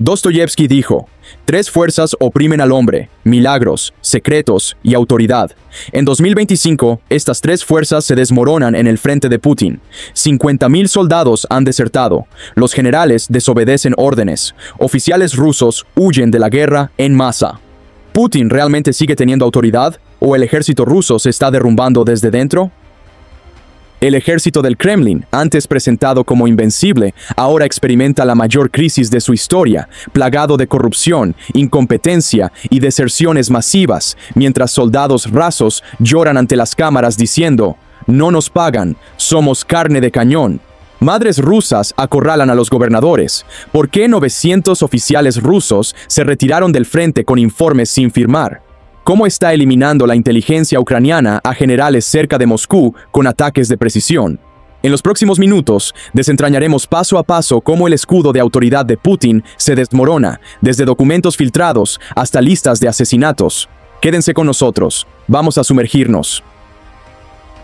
Dostoyevsky dijo: tres fuerzas oprimen al hombre: milagros, secretos y autoridad. En 2025, estas tres fuerzas se desmoronan en el frente de Putin. 50.000 soldados han desertado. Los generales desobedecen órdenes. Oficiales rusos huyen de la guerra en masa. ¿Putin realmente sigue teniendo autoridad? ¿O el ejército ruso se está derrumbando desde dentro? El ejército del Kremlin, antes presentado como invencible, ahora experimenta la mayor crisis de su historia, plagado de corrupción, incompetencia y deserciones masivas, mientras soldados rasos lloran ante las cámaras diciendo: «No nos pagan, somos carne de cañón». Madres rusas acorralan a los gobernadores. ¿Por qué 900 oficiales rusos se retiraron del frente con informes sin firmar? ¿Cómo está eliminando la inteligencia ucraniana a generales cerca de Moscú con ataques de precisión? En los próximos minutos, desentrañaremos paso a paso cómo el escudo de autoridad de Putin se desmorona, desde documentos filtrados hasta listas de asesinatos. Quédense con nosotros, vamos a sumergirnos.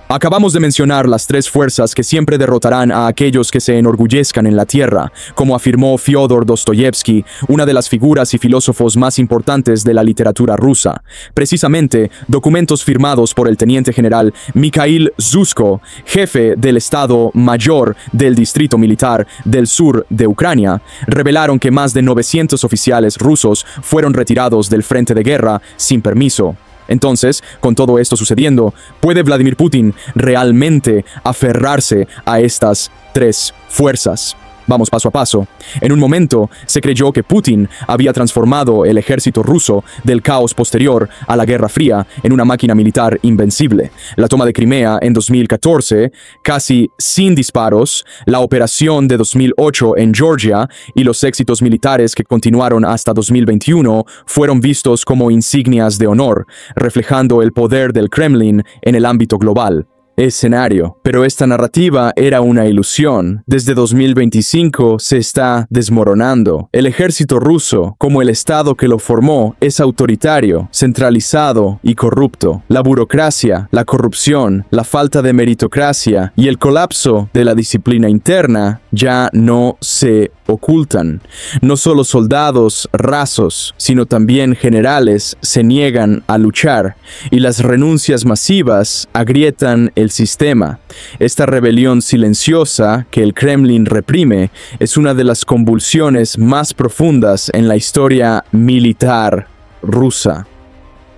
Acabamos de mencionar las tres fuerzas que siempre derrotarán a aquellos que se enorgullezcan en la tierra, como afirmó Fyodor Dostoyevsky, una de las figuras y filósofos más importantes de la literatura rusa. Precisamente, documentos firmados por el teniente general Mikhail Zhuzhko, jefe del Estado Mayor del Distrito Militar del Sur de Ucrania, revelaron que más de 900 oficiales rusos fueron retirados del frente de guerra sin permiso. Entonces, con todo esto sucediendo, ¿puede Vladimir Putin realmente aferrarse a estas tres fuerzas? Vamos paso a paso. En un momento, se creyó que Putin había transformado el ejército ruso del caos posterior a la Guerra Fría en una máquina militar invencible. La toma de Crimea en 2014, casi sin disparos, la operación de 2008 en Georgia y los éxitos militares que continuaron hasta 2021 fueron vistos como insignias de honor, reflejando el poder del Kremlin en el ámbito global. Escenario. Pero esta narrativa era una ilusión. Desde 2025 se está desmoronando. El ejército ruso, como el Estado que lo formó, es autoritario, centralizado y corrupto. La burocracia, la corrupción, la falta de meritocracia y el colapso de la disciplina interna ya no se ocultan. No solo soldados rasos, sino también generales se niegan a luchar, y las renuncias masivas agrietan el sistema. Esta rebelión silenciosa que el Kremlin reprime es una de las convulsiones más profundas en la historia militar rusa.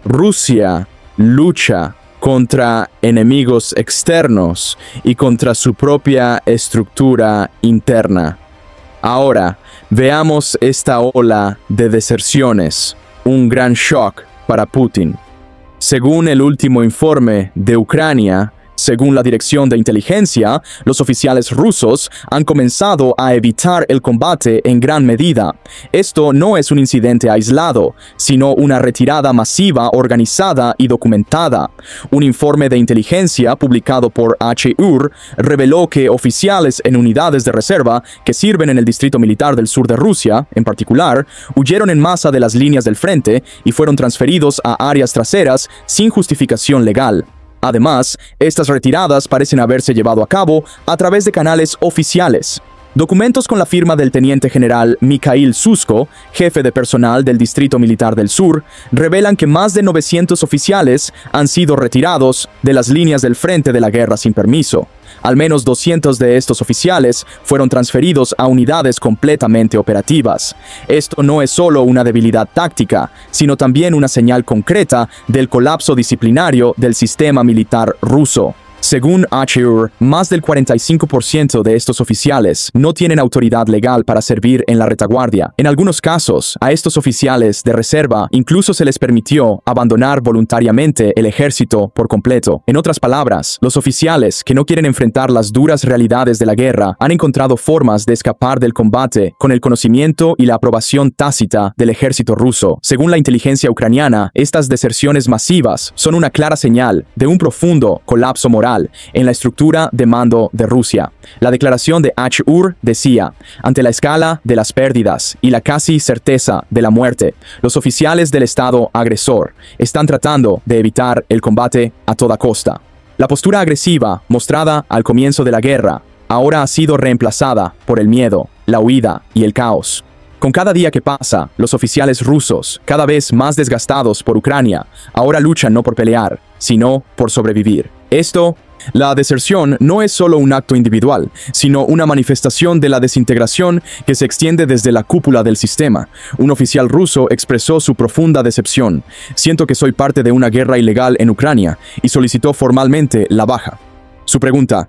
Rusia lucha contra enemigos externos y contra su propia estructura interna. Ahora, veamos esta ola de deserciones, un gran shock para Putin. Según el último informe de Ucrania, según la Dirección de Inteligencia, los oficiales rusos han comenzado a evitar el combate en gran medida. Esto no es un incidente aislado, sino una retirada masiva organizada y documentada. Un informe de inteligencia publicado por HUR reveló que oficiales en unidades de reserva que sirven en el distrito militar del sur de Rusia, en particular, huyeron en masa de las líneas del frente y fueron transferidos a áreas traseras sin justificación legal. Además, estas retiradas parecen haberse llevado a cabo a través de canales oficiales. Documentos con la firma del teniente general Mikhail Zhuzhko, jefe de personal del Distrito Militar del Sur, revelan que más de 900 oficiales han sido retirados de las líneas del frente de la guerra sin permiso. Al menos 200 de estos oficiales fueron transferidos a unidades completamente operativas. Esto no es solo una debilidad táctica, sino también una señal concreta del colapso disciplinario del sistema militar ruso. Según HUR, más del 45% de estos oficiales no tienen autoridad legal para servir en la retaguardia. En algunos casos, a estos oficiales de reserva incluso se les permitió abandonar voluntariamente el ejército por completo. En otras palabras, los oficiales que no quieren enfrentar las duras realidades de la guerra han encontrado formas de escapar del combate con el conocimiento y la aprobación tácita del ejército ruso. Según la inteligencia ucraniana, estas deserciones masivas son una clara señal de un profundo colapso moral en la estructura de mando de Rusia. La declaración de HUR decía: ante la escala de las pérdidas y la casi certeza de la muerte, los oficiales del Estado agresor están tratando de evitar el combate a toda costa. La postura agresiva mostrada al comienzo de la guerra ahora ha sido reemplazada por el miedo, la huida y el caos. Con cada día que pasa, los oficiales rusos, cada vez más desgastados por Ucrania, ahora luchan no por pelear, sino por sobrevivir. La deserción no es solo un acto individual, sino una manifestación de la desintegración que se extiende desde la cúpula del sistema. Un oficial ruso expresó su profunda decepción. Siento que soy parte de una guerra ilegal en Ucrania y solicitó formalmente la baja. Su pregunta: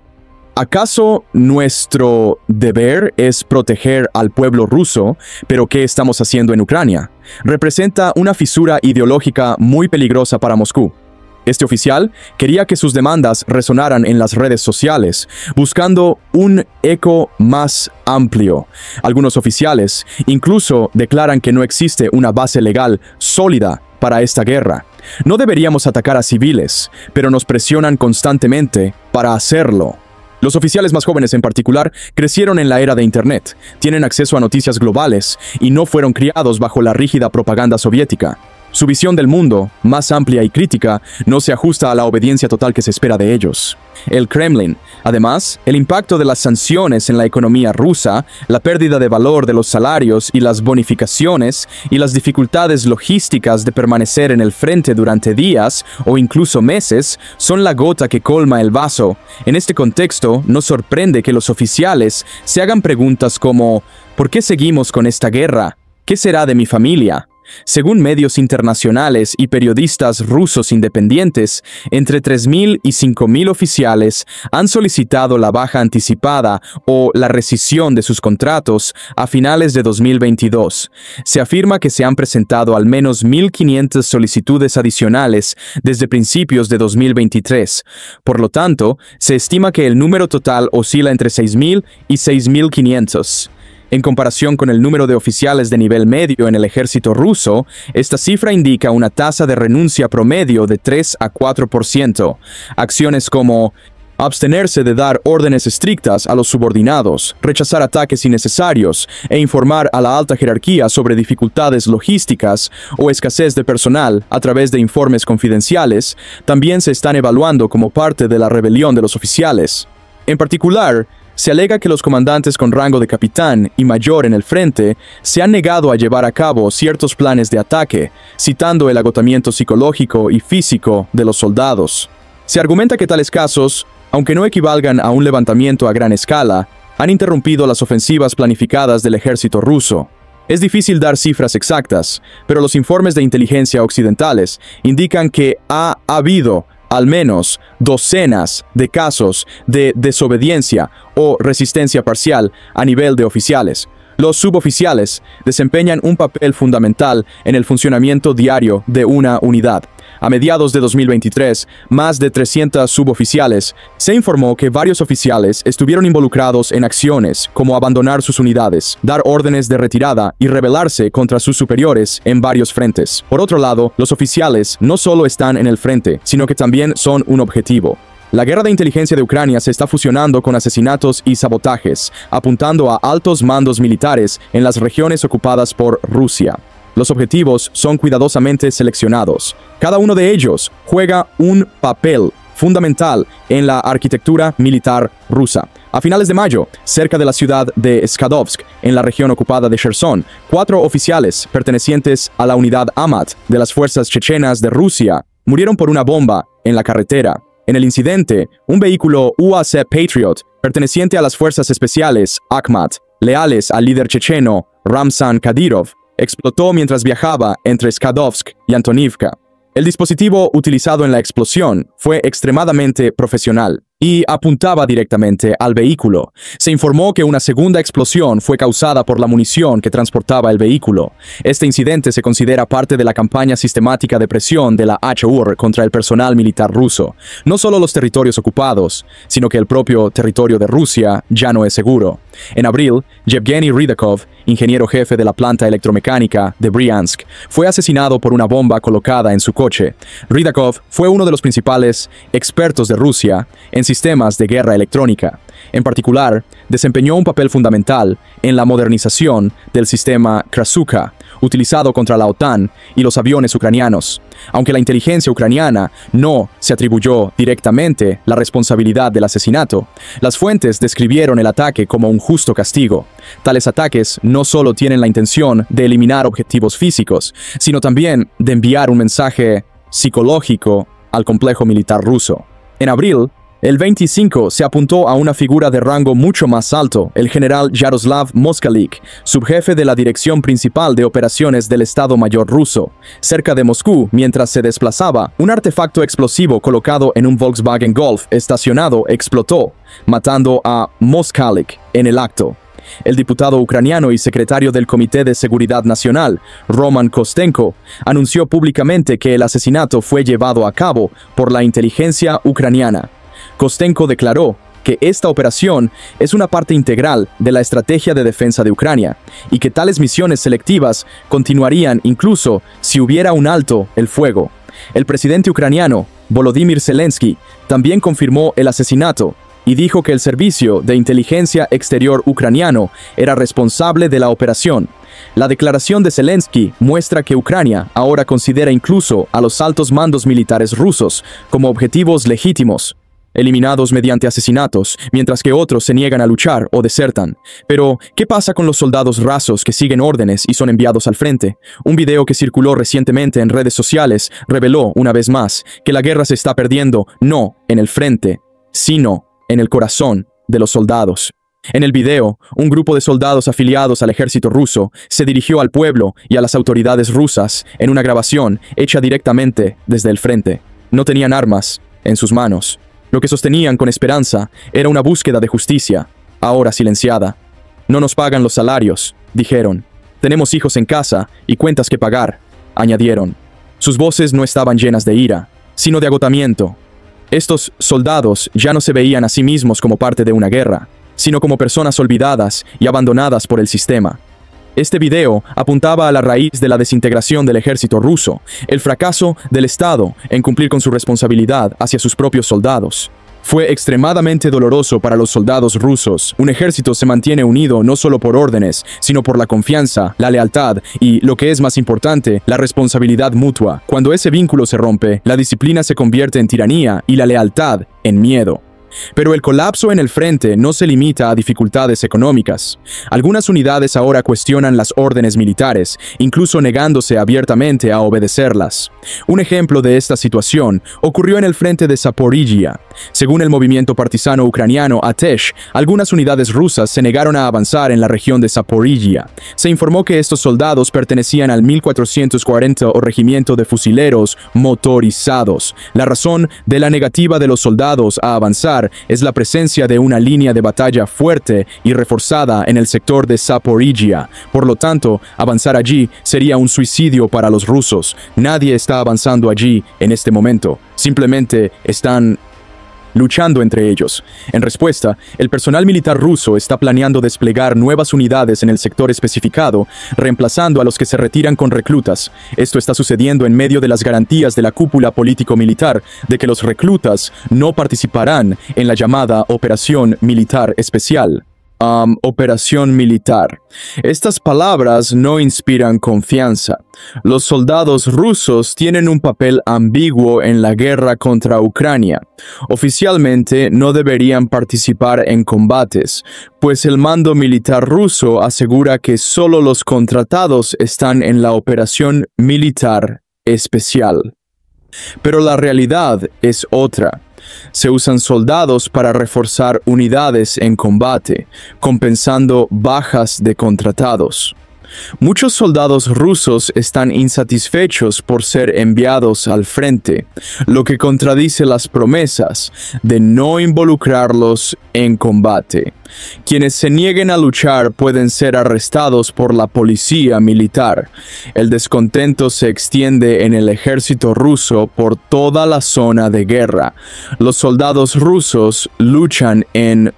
¿acaso nuestro deber es proteger al pueblo ruso, pero qué estamos haciendo en Ucrania? Representa una fisura ideológica muy peligrosa para Moscú. Este oficial quería que sus demandas resonaran en las redes sociales, buscando un eco más amplio. Algunos oficiales incluso declaran que no existe una base legal sólida para esta guerra. No deberíamos atacar a civiles, pero nos presionan constantemente para hacerlo. Los oficiales más jóvenes en particular crecieron en la era de Internet, tienen acceso a noticias globales y no fueron criados bajo la rígida propaganda soviética. Su visión del mundo, más amplia y crítica, no se ajusta a la obediencia total que se espera de ellos. El Kremlin. Además, el impacto de las sanciones en la economía rusa, la pérdida de valor de los salarios y las bonificaciones, y las dificultades logísticas de permanecer en el frente durante días o incluso meses, son la gota que colma el vaso. En este contexto, no sorprende que los oficiales se hagan preguntas como: ¿por qué seguimos con esta guerra? ¿Qué será de mi familia? Según medios internacionales y periodistas rusos independientes, entre 3.000 y 5.000 oficiales han solicitado la baja anticipada o la rescisión de sus contratos a finales de 2022. Se afirma que se han presentado al menos 1.500 solicitudes adicionales desde principios de 2023. Por lo tanto, se estima que el número total oscila entre 6.000 y 6.500. En comparación con el número de oficiales de nivel medio en el ejército ruso, esta cifra indica una tasa de renuncia promedio de 3 a 4%. Acciones como abstenerse de dar órdenes estrictas a los subordinados, rechazar ataques innecesarios e informar a la alta jerarquía sobre dificultades logísticas o escasez de personal a través de informes confidenciales, también se están evaluando como parte de la rebelión de los oficiales. En particular, se alega que los comandantes con rango de capitán y mayor en el frente se han negado a llevar a cabo ciertos planes de ataque, citando el agotamiento psicológico y físico de los soldados. Se argumenta que tales casos, aunque no equivalgan a un levantamiento a gran escala, han interrumpido las ofensivas planificadas del ejército ruso. Es difícil dar cifras exactas, pero los informes de inteligencia occidentales indican que ha habido al menos docenas de casos de desobediencia o resistencia parcial a nivel de oficiales. Los suboficiales desempeñan un papel fundamental en el funcionamiento diario de una unidad. A mediados de 2023, más de 300 suboficiales. Se informó que varios oficiales estuvieron involucrados en acciones como abandonar sus unidades, dar órdenes de retirada y rebelarse contra sus superiores en varios frentes. Por otro lado, los oficiales no solo están en el frente, sino que también son un objetivo. La guerra de inteligencia de Ucrania se está fusionando con asesinatos y sabotajes, apuntando a altos mandos militares en las regiones ocupadas por Rusia. Los objetivos son cuidadosamente seleccionados. Cada uno de ellos juega un papel fundamental en la arquitectura militar rusa. A finales de mayo, cerca de la ciudad de Skadovsk, en la región ocupada de Cherson, 4 oficiales pertenecientes a la unidad Amat de las fuerzas chechenas de Rusia murieron por una bomba en la carretera. En el incidente, un vehículo UAZ Patriot, perteneciente a las fuerzas especiales Akhmat, leales al líder checheno Ramzan Kadyrov, explotó mientras viajaba entre Skadovsk y Antonivka. El dispositivo utilizado en la explosión fue extremadamente profesional y apuntaba directamente al vehículo. Se informó que una segunda explosión fue causada por la munición que transportaba el vehículo. Este incidente se considera parte de la campaña sistemática de presión de la HUR contra el personal militar ruso. No solo los territorios ocupados, sino que el propio territorio de Rusia ya no es seguro. En abril, Yevgeny Rydakov, ingeniero jefe de la planta electromecánica de Bryansk, fue asesinado por una bomba colocada en su coche. Rydakov fue uno de los principales expertos de Rusia en sistemas de guerra electrónica. En particular, desempeñó un papel fundamental en la modernización del sistema Krasuka, utilizado contra la OTAN y los aviones ucranianos. Aunque la inteligencia ucraniana no se atribuyó directamente la responsabilidad del asesinato, las fuentes describieron el ataque como un justo castigo. Tales ataques no solo tienen la intención de eliminar objetivos físicos, sino también de enviar un mensaje psicológico al complejo militar ruso. En abril, el 25 se apuntó a una figura de rango mucho más alto, el general Yaroslav Moskalik, subjefe de la Dirección Principal de Operaciones del Estado Mayor ruso. Cerca de Moscú, mientras se desplazaba, un artefacto explosivo colocado en un Volkswagen Golf estacionado explotó, matando a Moskalik en el acto. El diputado ucraniano y secretario del Comité de Seguridad Nacional, Roman Kostenko, anunció públicamente que el asesinato fue llevado a cabo por la inteligencia ucraniana. Kostenko declaró que esta operación es una parte integral de la estrategia de defensa de Ucrania y que tales misiones selectivas continuarían incluso si hubiera un alto el fuego. El presidente ucraniano, Volodymyr Zelensky, también confirmó el asesinato y dijo que el Servicio de Inteligencia Exterior ucraniano era responsable de la operación. La declaración de Zelensky muestra que Ucrania ahora considera incluso a los altos mandos militares rusos como objetivos legítimos, eliminados mediante asesinatos, mientras que otros se niegan a luchar o desertan. Pero, ¿qué pasa con los soldados rasos que siguen órdenes y son enviados al frente? Un video que circuló recientemente en redes sociales reveló, una vez más, que la guerra se está perdiendo no en el frente, sino en el corazón de los soldados. En el video, un grupo de soldados afiliados al ejército ruso se dirigió al pueblo y a las autoridades rusas en una grabación hecha directamente desde el frente. No tenían armas en sus manos. Lo que sostenían con esperanza era una búsqueda de justicia, ahora silenciada. No nos pagan los salarios, dijeron. Tenemos hijos en casa y cuentas que pagar, añadieron. Sus voces no estaban llenas de ira, sino de agotamiento. Estos soldados ya no se veían a sí mismos como parte de una guerra, sino como personas olvidadas y abandonadas por el sistema. Este video apuntaba a la raíz de la desintegración del ejército ruso, el fracaso del Estado en cumplir con su responsabilidad hacia sus propios soldados. Fue extremadamente doloroso para los soldados rusos. Un ejército se mantiene unido no solo por órdenes, sino por la confianza, la lealtad y, lo que es más importante, la responsabilidad mutua. Cuando ese vínculo se rompe, la disciplina se convierte en tiranía y la lealtad en miedo. Pero el colapso en el frente no se limita a dificultades económicas. Algunas unidades ahora cuestionan las órdenes militares, incluso negándose abiertamente a obedecerlas. Un ejemplo de esta situación ocurrió en el frente de Zaporizhia. Según el movimiento partisano ucraniano Atesh, algunas unidades rusas se negaron a avanzar en la región de Zaporizhia. Se informó que estos soldados pertenecían al 1440 o regimiento de fusileros motorizados. La razón de la negativa de los soldados a avanzar es la presencia de una línea de batalla fuerte y reforzada en el sector de Zaporizhia. Por lo tanto, avanzar allí sería un suicidio para los rusos. Nadie está avanzando allí en este momento. Simplemente están luchando entre ellos. En respuesta, el personal militar ruso está planeando desplegar nuevas unidades en el sector especificado, reemplazando a los que se retiran con reclutas. Esto está sucediendo en medio de las garantías de la cúpula político-militar de que los reclutas no participarán en la llamada Operación Militar Especial. Operación militar. Estas palabras no inspiran confianza. Los soldados rusos tienen un papel ambiguo en la guerra contra Ucrania. Oficialmente no deberían participar en combates, pues el mando militar ruso asegura que solo los contratados están en la operación militar especial. Pero la realidad es otra. Se usan soldados para reforzar unidades en combate, compensando bajas de contratados. Muchos soldados rusos están insatisfechos por ser enviados al frente, lo que contradice las promesas de no involucrarlos en combate. Quienes se nieguen a luchar pueden ser arrestados por la policía militar. El descontento se extiende en el ejército ruso por toda la zona de guerra. Los soldados rusos luchan en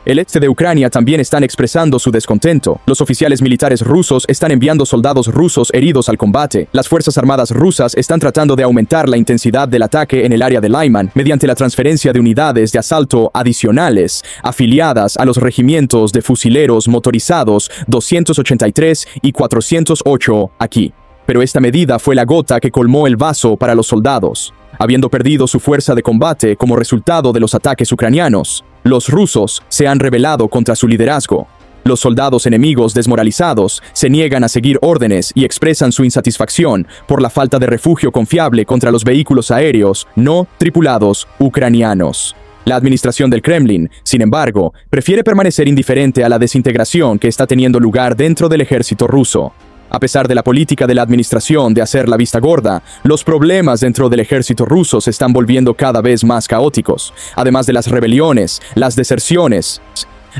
El este de Ucrania también están expresando su descontento. Los oficiales militares rusos están enviando soldados rusos heridos al combate. Las Fuerzas Armadas rusas están tratando de aumentar la intensidad del ataque en el área de Lyman mediante la transferencia de unidades de asalto adicionales afiliadas a los regimientos de fusileros motorizados 283 y 408 aquí. Pero esta medida fue la gota que colmó el vaso para los soldados. Habiendo perdido su fuerza de combate como resultado de los ataques ucranianos, los rusos se han rebelado contra su liderazgo. Los soldados enemigos desmoralizados se niegan a seguir órdenes y expresan su insatisfacción por la falta de refugio confiable contra los vehículos aéreos no tripulados ucranianos. La administración del Kremlin, sin embargo, prefiere permanecer indiferente a la desintegración que está teniendo lugar dentro del ejército ruso. A pesar de la política de la administración de hacer la vista gorda, los problemas dentro del ejército ruso se están volviendo cada vez más caóticos. Además de las rebeliones, las deserciones.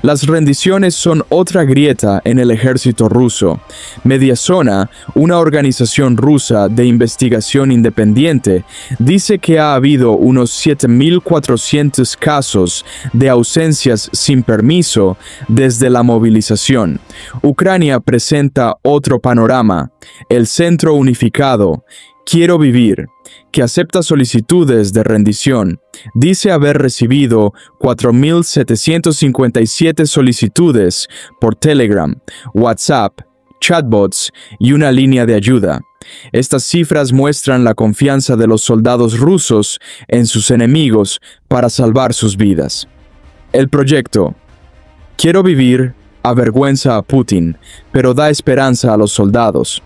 Las rendiciones son otra grieta en el ejército ruso. Mediazona, una organización rusa de investigación independiente, dice que ha habido unos 7.400 casos de ausencias sin permiso desde la movilización. Ucrania presenta otro panorama. El Centro Unificado, Quiero Vivir, que acepta solicitudes de rendición, dice haber recibido 4.757 solicitudes por Telegram, WhatsApp, chatbots y una línea de ayuda. Estas cifras muestran la confianza de los soldados rusos en sus enemigos para salvar sus vidas. El proyecto Quiero Vivir avergüenza a Putin, pero da esperanza a los soldados.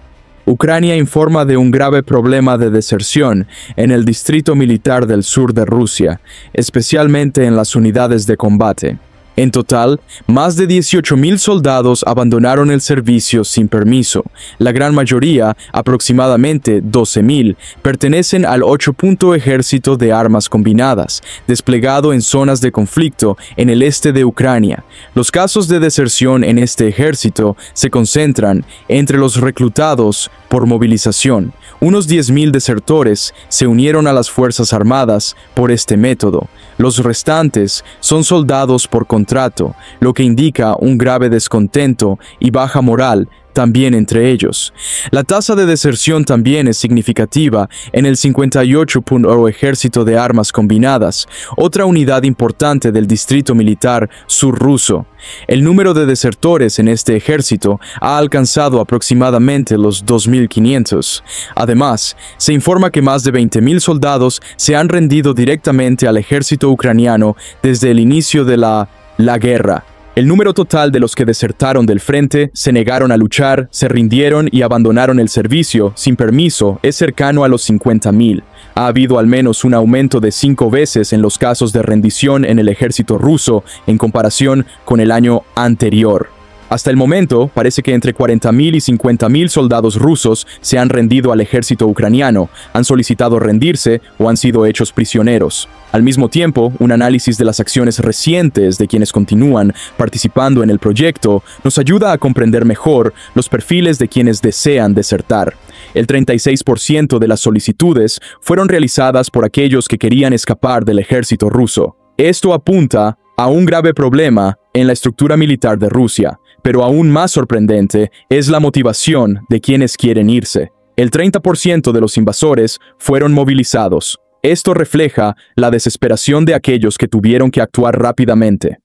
Ucrania informa de un grave problema de deserción en el distrito militar del sur de Rusia, especialmente en las unidades de combate. En total, más de 18.000 soldados abandonaron el servicio sin permiso. La gran mayoría, aproximadamente 12.000, pertenecen al 8. Ejército de Armas Combinadas, desplegado en zonas de conflicto en el este de Ucrania. Los casos de deserción en este ejército se concentran entre los reclutados por movilización. Unos 10.000 desertores se unieron a las Fuerzas Armadas por este método. Los restantes son soldados por contrato, lo que indica un grave descontento y baja moral también entre ellos. La tasa de deserción también es significativa en el 58. Ejército de Armas Combinadas, otra unidad importante del distrito militar surruso. El número de desertores en este ejército ha alcanzado aproximadamente los 2.500. Además, se informa que más de 20.000 soldados se han rendido directamente al ejército ucraniano desde el inicio de la guerra. El número total de los que desertaron del frente, se negaron a luchar, se rindieron y abandonaron el servicio sin permiso es cercano a los 50.000. Ha habido al menos un aumento de 5 veces en los casos de rendición en el ejército ruso en comparación con el año anterior. Hasta el momento, parece que entre 40.000 y 50.000 soldados rusos se han rendido al ejército ucraniano, han solicitado rendirse o han sido hechos prisioneros. Al mismo tiempo, un análisis de las acciones recientes de quienes continúan participando en el proyecto nos ayuda a comprender mejor los perfiles de quienes desean desertar. El 36% de las solicitudes fueron realizadas por aquellos que querían escapar del ejército ruso. Esto apunta a un grave problema en la estructura militar de Rusia. Pero aún más sorprendente es la motivación de quienes quieren irse. El 30% de los invasores fueron movilizados. Esto refleja la desesperación de aquellos que tuvieron que actuar rápidamente.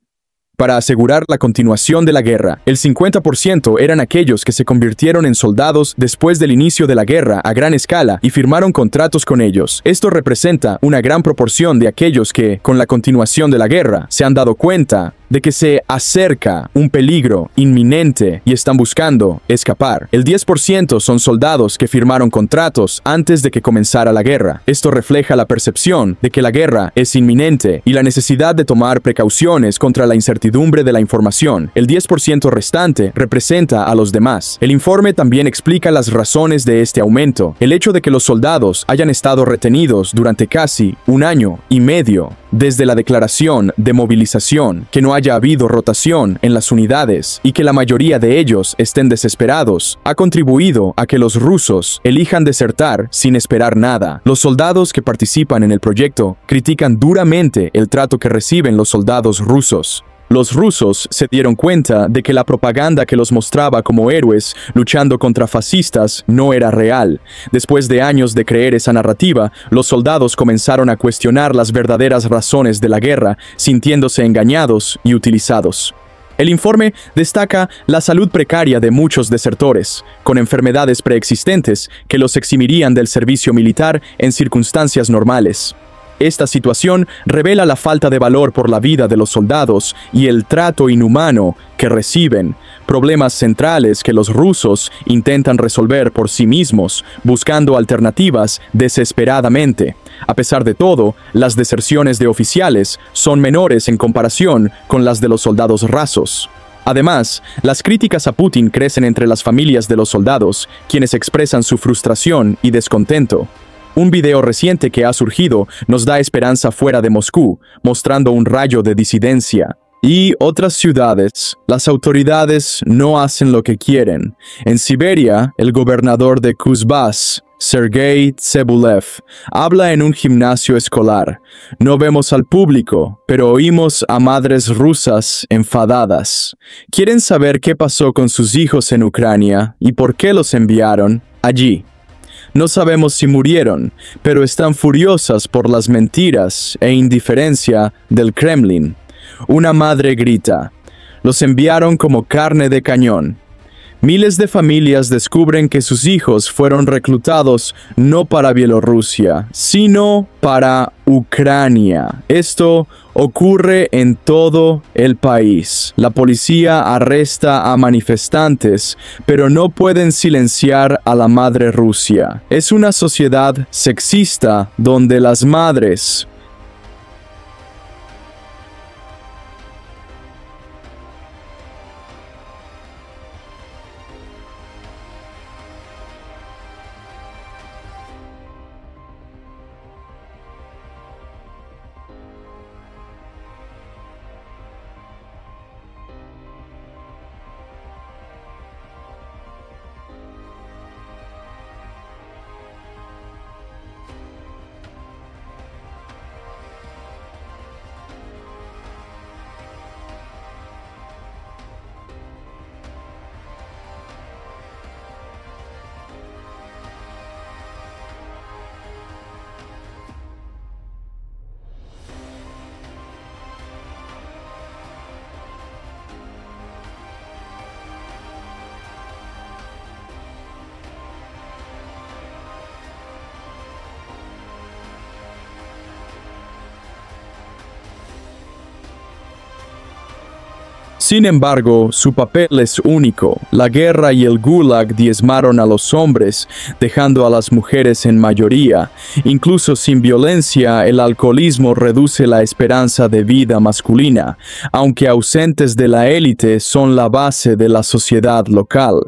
Para asegurar la continuación de la guerra, el 50% eran aquellos que se convirtieron en soldados después del inicio de la guerra a gran escala y firmaron contratos con ellos. Esto representa una gran proporción de aquellos que, con la continuación de la guerra, se han dado cuenta de que se acerca un peligro inminente y están buscando escapar. El 10% son soldados que firmaron contratos antes de que comenzara la guerra. Esto refleja la percepción de que la guerra es inminente y la necesidad de tomar precauciones contra la incertidumbre de la información. El 10% restante representa a los demás. El informe también explica las razones de este aumento. El hecho de que los soldados hayan estado retenidos durante casi 1 año y medio desde la declaración de movilización, que no haya habido rotación en las unidades y que la mayoría de ellos estén desesperados, ha contribuido a que los rusos elijan desertar sin esperar nada. Los soldados que participan en el proyecto critican duramente el trato que reciben los soldados rusos. Los rusos se dieron cuenta de que la propaganda que los mostraba como héroes luchando contra fascistas no era real. Después de años de creer esa narrativa, los soldados comenzaron a cuestionar las verdaderas razones de la guerra, sintiéndose engañados y utilizados. El informe destaca la salud precaria de muchos desertores, con enfermedades preexistentes que los eximirían del servicio militar en circunstancias normales. Esta situación revela la falta de valor por la vida de los soldados y el trato inhumano que reciben, problemas centrales que los rusos intentan resolver por sí mismos, buscando alternativas desesperadamente. A pesar de todo, las deserciones de oficiales son menores en comparación con las de los soldados rasos. Además, las críticas a Putin crecen entre las familias de los soldados, quienes expresan su frustración y descontento. Un video reciente que ha surgido nos da esperanza fuera de Moscú, mostrando un rayo de disidencia. Y otras ciudades, las autoridades no hacen lo que quieren. En Siberia, el gobernador de Kuzbás, Sergei Tsebulev, habla en un gimnasio escolar. No vemos al público, pero oímos a madres rusas enfadadas. Quieren saber qué pasó con sus hijos en Ucrania y por qué los enviaron allí. No sabemos si murieron, pero están furiosas por las mentiras e indiferencia del Kremlin. Una madre grita: "Los enviaron como carne de cañón". Miles de familias descubren que sus hijos fueron reclutados no para Bielorrusia, sino para Ucrania. Esto ocurre en todo el país. La policía arresta a manifestantes, pero no pueden silenciar a la madre Rusia. Es una sociedad sexista donde las madres Sin embargo, su papel es único. La guerra y el Gulag diezmaron a los hombres, dejando a las mujeres en mayoría. Incluso sin violencia, el alcoholismo reduce la esperanza de vida masculina, aunque ausentes de la élite son la base de la sociedad local.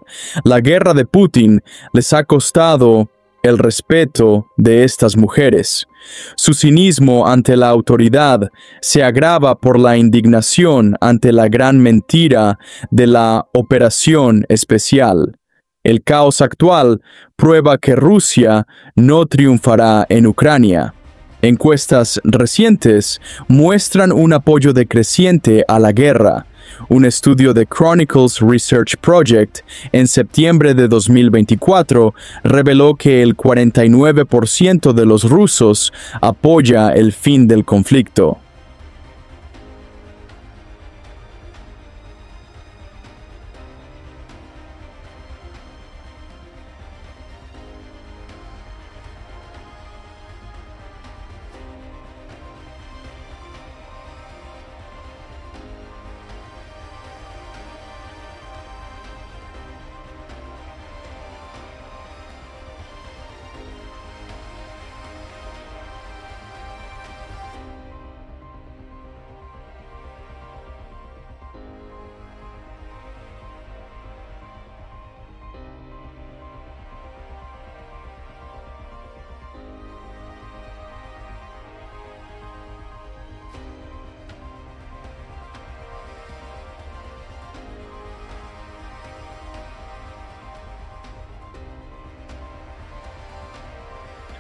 La guerra de Putin les ha costado el respeto de estas mujeres. Su cinismo ante la autoridad se agrava por la indignación ante la gran mentira de la operación especial. El caos actual prueba que Rusia no triunfará en Ucrania. Encuestas recientes muestran un apoyo decreciente a la guerra. Un estudio de Chronicles Research Project en septiembre de 2024 reveló que el 49% de los rusos apoya el fin del conflicto.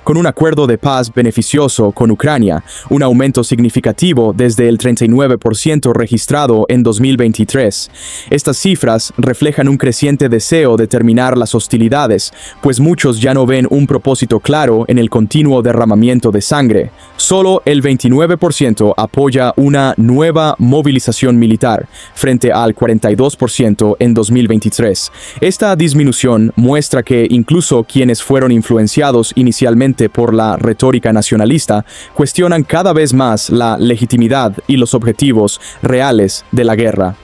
con un acuerdo de paz beneficioso con Ucrania, un aumento significativo desde el 39% registrado en 2023. Estas cifras reflejan un creciente deseo de terminar las hostilidades, pues muchos ya no ven un propósito claro en el continuo derramamiento de sangre. Solo el 29% apoya una nueva movilización militar, frente al 42% en 2023. Esta disminución muestra que incluso quienes fueron influenciados inicialmente por la retórica nacionalista cuestionan cada vez más la legitimidad y los objetivos reales de la guerra.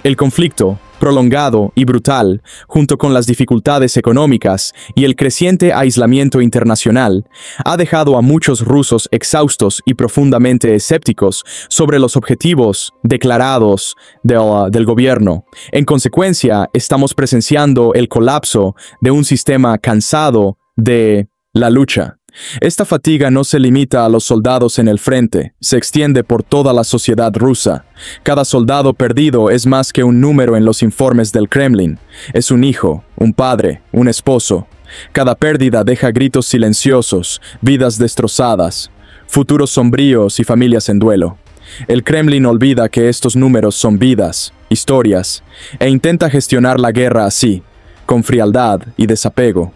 El conflicto, prolongado y brutal, junto con las dificultades económicas y el creciente aislamiento internacional, ha dejado a muchos rusos exhaustos y profundamente escépticos sobre los objetivos declarados del gobierno. En consecuencia, estamos presenciando el colapso de un sistema cansado de la lucha. Esta fatiga no se limita a los soldados en el frente, se extiende por toda la sociedad rusa. Cada soldado perdido es más que un número en los informes del Kremlin. Es un hijo, un padre, un esposo. Cada pérdida deja gritos silenciosos, vidas destrozadas, futuros sombríos y familias en duelo. El Kremlin olvida que estos números son vidas, historias, e intenta gestionar la guerra así, con frialdad y desapego.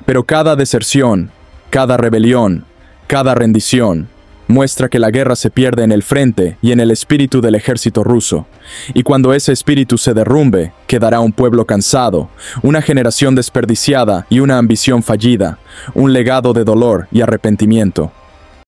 Pero cada deserción, cada rebelión, cada rendición, muestra que la guerra se pierde en el frente y en el espíritu del ejército ruso. Y cuando ese espíritu se derrumbe, quedará un pueblo cansado, una generación desperdiciada y una ambición fallida, un legado de dolor y arrepentimiento.